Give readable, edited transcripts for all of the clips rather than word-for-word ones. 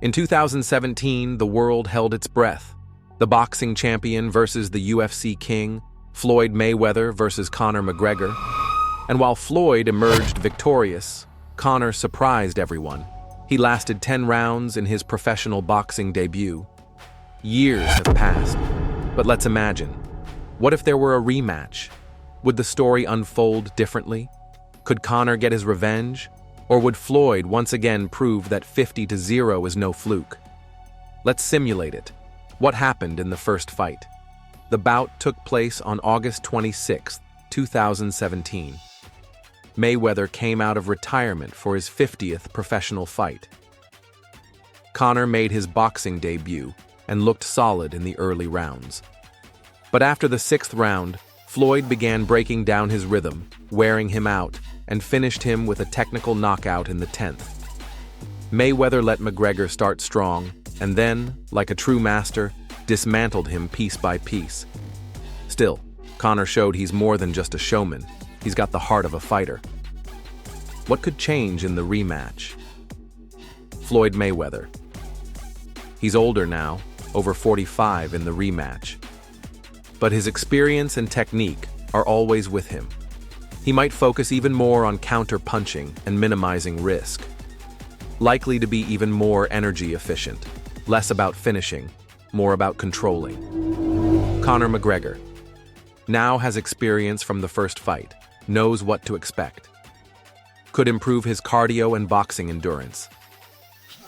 In 2017, the world held its breath. The boxing champion versus the UFC king, Floyd Mayweather versus Conor McGregor. And while Floyd emerged victorious, Conor surprised everyone. He lasted 10 rounds in his professional boxing debut. Years have passed, but let's imagine. What if there were a rematch? Would the story unfold differently? Could Conor get his revenge? Or would Floyd once again prove that 50-0 is no fluke? Let's simulate it. What happened in the first fight? The bout took place on August 26, 2017. Mayweather came out of retirement for his 50th professional fight. Conor made his boxing debut and looked solid in the early rounds. But after the 6th round, Floyd began breaking down his rhythm, wearing him out, and finished him with a technical knockout in the 10th. Mayweather let McGregor start strong, and then, like a true master, dismantled him piece by piece. Still, Conor showed he's more than just a showman. He's got the heart of a fighter. What could change in the rematch? Floyd Mayweather. He's older now, over 45 in the rematch. But his experience and technique are always with him. He might focus even more on counter-punching and minimizing risk. Likely to be even more energy efficient, less about finishing, more about controlling. Conor McGregor now has experience from the first fight, knows what to expect. Could improve his cardio and boxing endurance.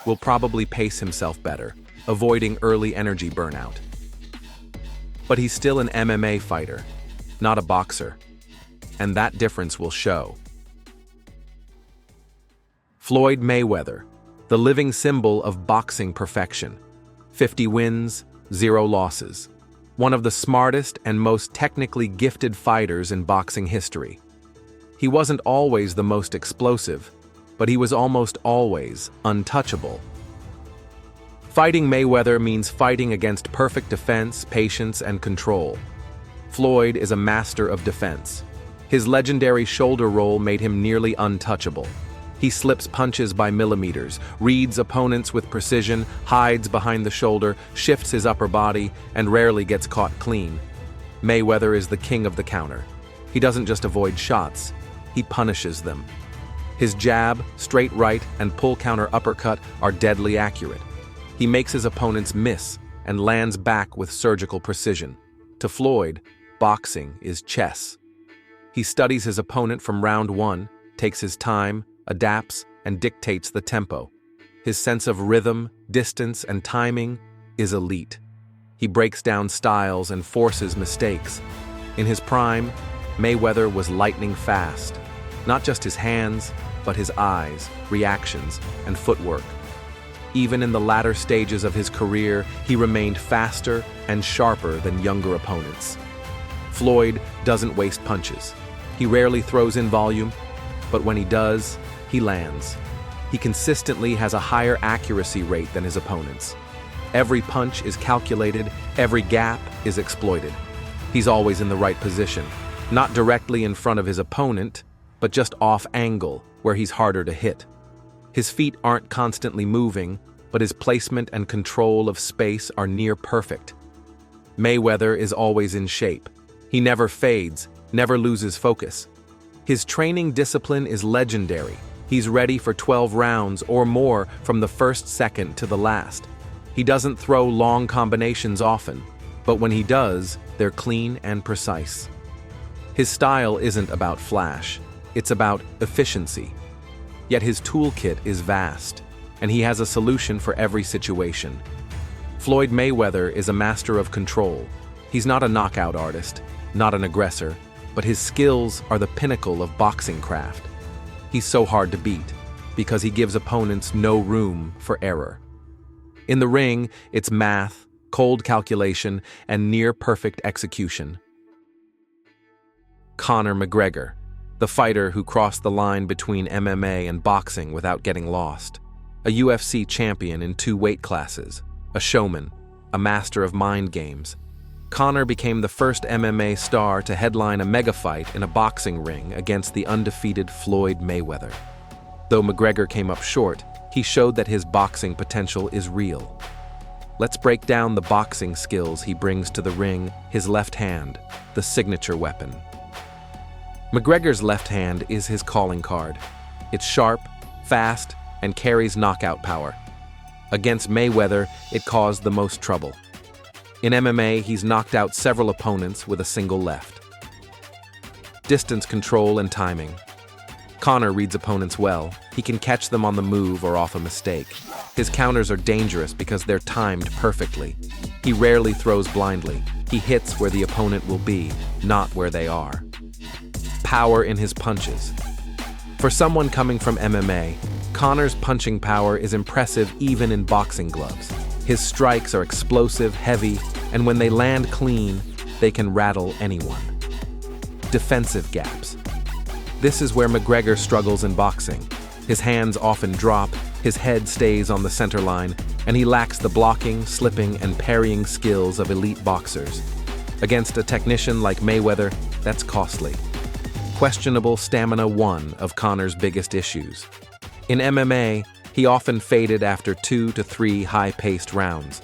Will probably pace himself better, avoiding early energy burnout. But he's still an MMA fighter, not a boxer. And that difference will show. Floyd Mayweather, the living symbol of boxing perfection. 50 wins, 0 losses. One of the smartest and most technically gifted fighters in boxing history. He wasn't always the most explosive, but he was almost always untouchable. Fighting Mayweather means fighting against perfect defense, patience, and control. Floyd is a master of defense. His legendary shoulder roll made him nearly untouchable. He slips punches by millimeters, reads opponents with precision, hides behind the shoulder, shifts his upper body, and rarely gets caught clean. Mayweather is the king of the counter. He doesn't just avoid shots, he punishes them. His jab, straight right, and pull counter uppercut are deadly accurate. He makes his opponents miss and lands back with surgical precision. To Floyd, boxing is chess. He studies his opponent from round 1, takes his time, adapts, and dictates the tempo. His sense of rhythm, distance, and timing is elite. He breaks down styles and forces mistakes. In his prime, Mayweather was lightning fast. Not just his hands, but his eyes, reactions, and footwork. Even in the latter stages of his career, he remained faster and sharper than younger opponents. Floyd doesn't waste punches. He rarely throws in volume, but when he does, he lands. He consistently has a higher accuracy rate than his opponents. Every punch is calculated, every gap is exploited. He's always in the right position, not directly in front of his opponent, but just off angle, where he's harder to hit. His feet aren't constantly moving, but his placement and control of space are near perfect. Mayweather is always in shape. He never fades, never loses focus. His training discipline is legendary. He's ready for 12 rounds or more from the first second to the last. He doesn't throw long combinations often, but when he does, they're clean and precise. His style isn't about flash, it's about efficiency. Yet his toolkit is vast, and he has a solution for every situation. Floyd Mayweather is a master of control. He's not a knockout artist, not an aggressor, but his skills are the pinnacle of boxing craft. He's so hard to beat because he gives opponents no room for error. In the ring, it's math, cold calculation, and near-perfect execution. Conor McGregor, the fighter who crossed the line between MMA and boxing without getting lost. A UFC champion in 2 weight classes, a showman, a master of mind games. Conor became the first MMA star to headline a mega fight in a boxing ring against the undefeated Floyd Mayweather. Though McGregor came up short, he showed that his boxing potential is real. Let's break down the boxing skills he brings to the ring, his left hand, the signature weapon. McGregor's left hand is his calling card. It's sharp, fast, and carries knockout power. Against Mayweather, it caused the most trouble. In MMA, he's knocked out several opponents with a single left. Distance control and timing. Conor reads opponents well. He can catch them on the move or off a mistake. His counters are dangerous because they're timed perfectly. He rarely throws blindly. He hits where the opponent will be, not where they are. Power in his punches. For someone coming from MMA, Conor's punching power is impressive even in boxing gloves. His strikes are explosive, heavy, and when they land clean, they can rattle anyone. Defensive gaps. This is where McGregor struggles in boxing. His hands often drop, his head stays on the center line, and he lacks the blocking, slipping, and parrying skills of elite boxers. Against a technician like Mayweather, that's costly. Questionable stamina, one of Conor's biggest issues. In MMA, he often faded after 2 to 3 high-paced rounds.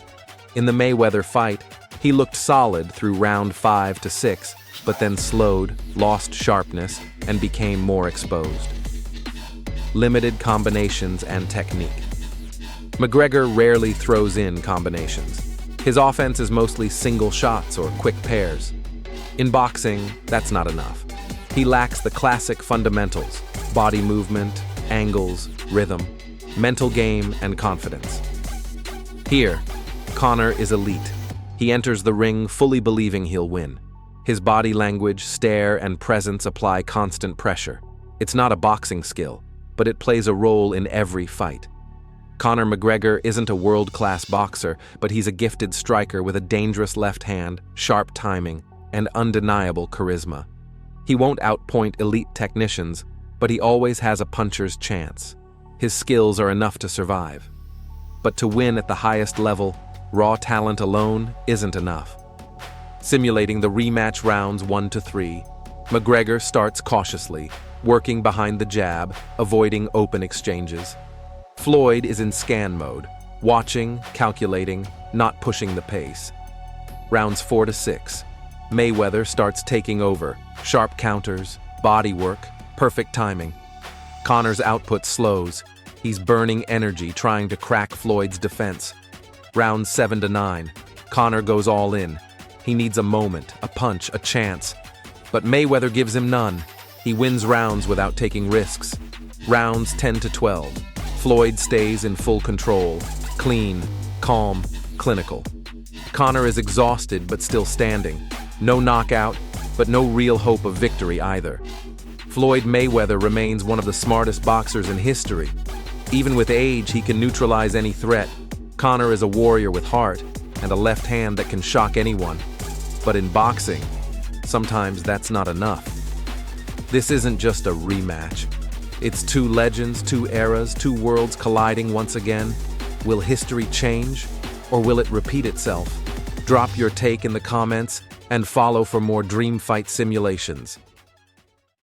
In the Mayweather fight, he looked solid through round 5 to 6, but then slowed, lost sharpness, and became more exposed. Limited combinations and technique. McGregor rarely throws in combinations. His offense is mostly single shots or quick pairs. In boxing, that's not enough. He lacks the classic fundamentals: body movement, angles, rhythm, mental game, and confidence. Here, Conor is elite. He enters the ring fully believing he'll win. His body language, stare, and presence apply constant pressure. It's not a boxing skill, but it plays a role in every fight. Conor McGregor isn't a world-class boxer, but he's a gifted striker with a dangerous left hand, sharp timing, and undeniable charisma. He won't outpoint elite technicians, but he always has a puncher's chance. His skills are enough to survive. But to win at the highest level, raw talent alone isn't enough. Simulating the rematch rounds 1 to 3, McGregor starts cautiously, working behind the jab, avoiding open exchanges. Floyd is in scan mode, watching, calculating, not pushing the pace. Rounds 4 to 6, Mayweather starts taking over, sharp counters, body work, perfect timing. Conor's output slows. He's burning energy trying to crack Floyd's defense. Rounds 7 to 9, Conor goes all in. He needs a moment, a punch, a chance. But Mayweather gives him none. He wins rounds without taking risks. Rounds 10 to 12, Floyd stays in full control, clean, calm, clinical. Conor is exhausted but still standing. No knockout, but no real hope of victory either. Floyd Mayweather remains one of the smartest boxers in history. Even with age, he can neutralize any threat. Conor is a warrior with heart and a left hand that can shock anyone. But in boxing, sometimes that's not enough. This isn't just a rematch. It's two legends, two eras, two worlds colliding once again. Will history change, or will it repeat itself? Drop your take in the comments and follow for more dream fight simulations.